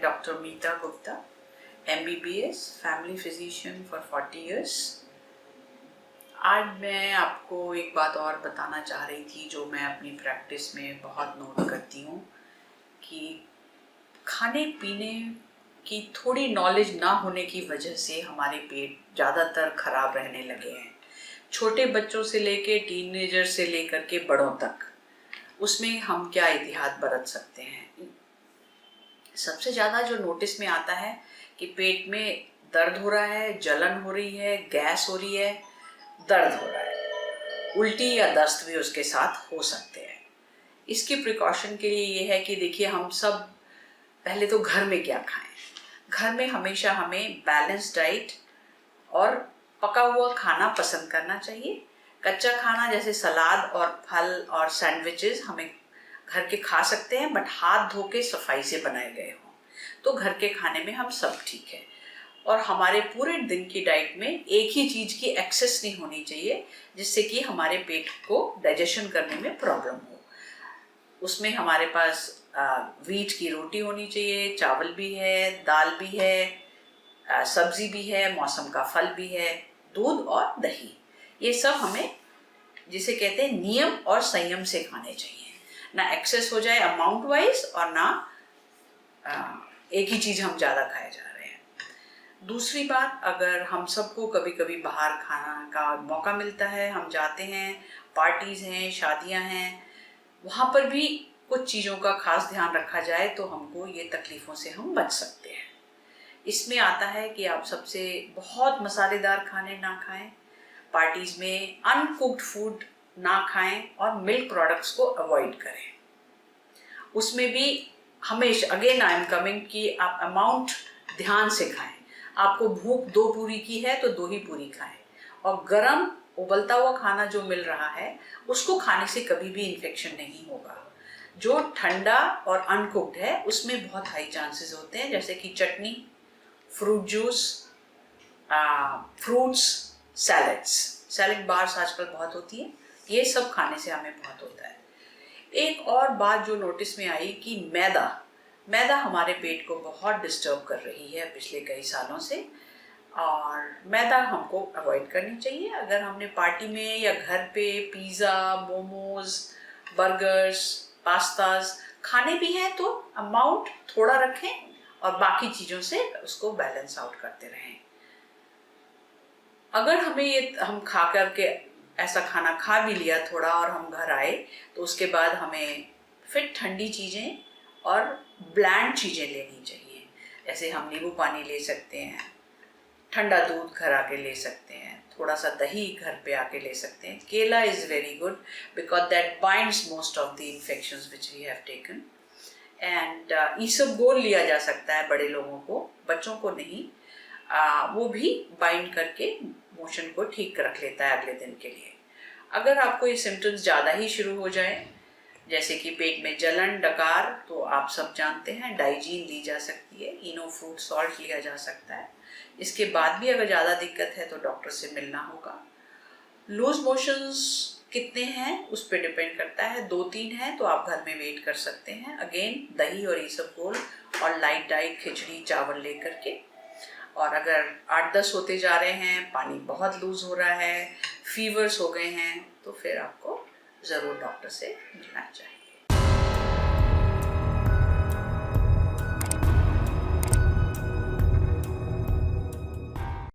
मैं doctor Meeta Gupta, MBBS family physician for 40 years। आज मैं आपको एक बात और बताना चाह रही थी जो मैं अपनी प्रैक्टिस में बहुत नोट करती हूँ कि खाने पीने की थोड़ी नॉलेज ना होने की वजह से हमारे पेट ज़्यादातर खराब रहने लगे हैं। छोटे बच्चों से लेके टीनेजर से लेकर के बड़ों तक, उसमें हम क्या एहतियात बरत सकते हैं। सबसे ज़्यादा जो नोटिस में आता है कि पेट में दर्द हो रहा है, जलन हो रही है, गैस हो रही है, दर्द हो रहा है, उल्टी या दस्त भी उसके साथ हो सकते हैं। इसकी प्रिकॉशन के लिए ये है कि देखिए, हम सब पहले तो घर में क्या खाएं। घर में हमेशा हमें बैलेंस डाइट और पका हुआ खाना पसंद करना चाहिए। कच्चा खाना जैसे सलाद और फल और सैंडविचेस हमें घर के खा सकते हैं, बट हाथ धो के सफाई से बनाए गए हों, तो घर के खाने में हम सब ठीक है। और हमारे पूरे दिन की डाइट में एक ही चीज़ की एक्सेस नहीं होनी चाहिए जिससे कि हमारे पेट को डाइजेशन करने में प्रॉब्लम हो। उसमें हमारे पास व्हीट की रोटी होनी चाहिए, चावल भी है, दाल भी है, सब्जी भी है, मौसम का फल भी है, दूध और दही। ये सब हमें, जिसे कहते हैं, नियम और संयम से खाने चाहिए। ना एक्सेस हो जाए अमाउंट वाइज और ना एक ही चीज़ हम ज़्यादा खाए जा रहे हैं। दूसरी बात, अगर हम सबको कभी कभी बाहर खाना का मौका मिलता है, हम जाते हैं, पार्टीज़ हैं, शादियां हैं, वहाँ पर भी कुछ चीज़ों का खास ध्यान रखा जाए तो हमको ये तकलीफ़ों से हम बच सकते हैं। इसमें आता है कि आप सबसे बहुत मसालेदार खाने ना खाएं, पार्टीज़ में अनकुक्ड फूड ना खाएं और मिल्क प्रोडक्ट्स को अवॉइड करें। उसमें भी हमेशा अगेन आई एम कमिंग कि आप अमाउंट ध्यान से खाएं। आपको भूख 2 पूरी की है तो 2 ही पूरी खाएं, और गरम उबलता हुआ खाना जो मिल रहा है उसको खाने से कभी भी इन्फेक्शन नहीं होगा। जो ठंडा और अनकुक्ड है उसमें बहुत हाई चांसेस होते हैं, जैसे कि चटनी, fruit juice, fruits, salad bars आजकल बहुत होती है, ये सब खाने से हमें बहुत होता है। एक और बात जो नोटिस में आई कि मैदा हमारे पेट को बहुत डिस्टर्ब कर रही है पिछले कई सालों से, और मैदा हमको अवॉइड करनी चाहिए। अगर हमने पार्टी में या घर पे पिज़्ज़ा, मोमोज, बर्गर्स, पास्ताज खाने भी हैं तो अमाउंट थोड़ा रखें और बाकी चीज़ों से उसको बैलेंस आउट करते रहें। अगर हम खा करके ऐसा खाना खा भी लिया थोड़ा और हम घर आए तो उसके बाद हमें फिर ठंडी चीज़ें और ब्लैंड चीज़ें लेनी चाहिए। जैसे हम नींबू पानी ले सकते हैं, ठंडा दूध घर आके ले सकते हैं, थोड़ा सा दही घर पे आके ले सकते हैं। Kela is very good because that binds most of the infections which we have taken. And isabgol लिया जा सकता है बड़े लोगों को, बच्चों को नहीं। वो भी बाइंड करके मोशन को ठीक रख लेता है अगले दिन के लिए। अगर आपको ये सिम्टम्स ज़्यादा ही शुरू हो जाए, जैसे कि पेट में जलन, डकार, तो आप सब जानते हैं डाइजीन ली जा सकती है, इनो फ्रूट सॉल्ट लिया जा सकता है। इसके बाद भी अगर ज़्यादा दिक्कत है तो डॉक्टर से मिलना होगा। लूज मोशंस कितने हैं उस पर डिपेंड करता है। 2-3 हैं तो आप घर में वेट कर सकते हैं। अगेन दही और ईसबगोल और लाइट डाइट, खिचड़ी, चावल लेकर के। और अगर 8-10 होते जा रहे हैं, पानी बहुत लूज हो रहा है, फीवर्स हो गए हैं, तो फिर आपको ज़रूर डॉक्टर से मिलना चाहिए।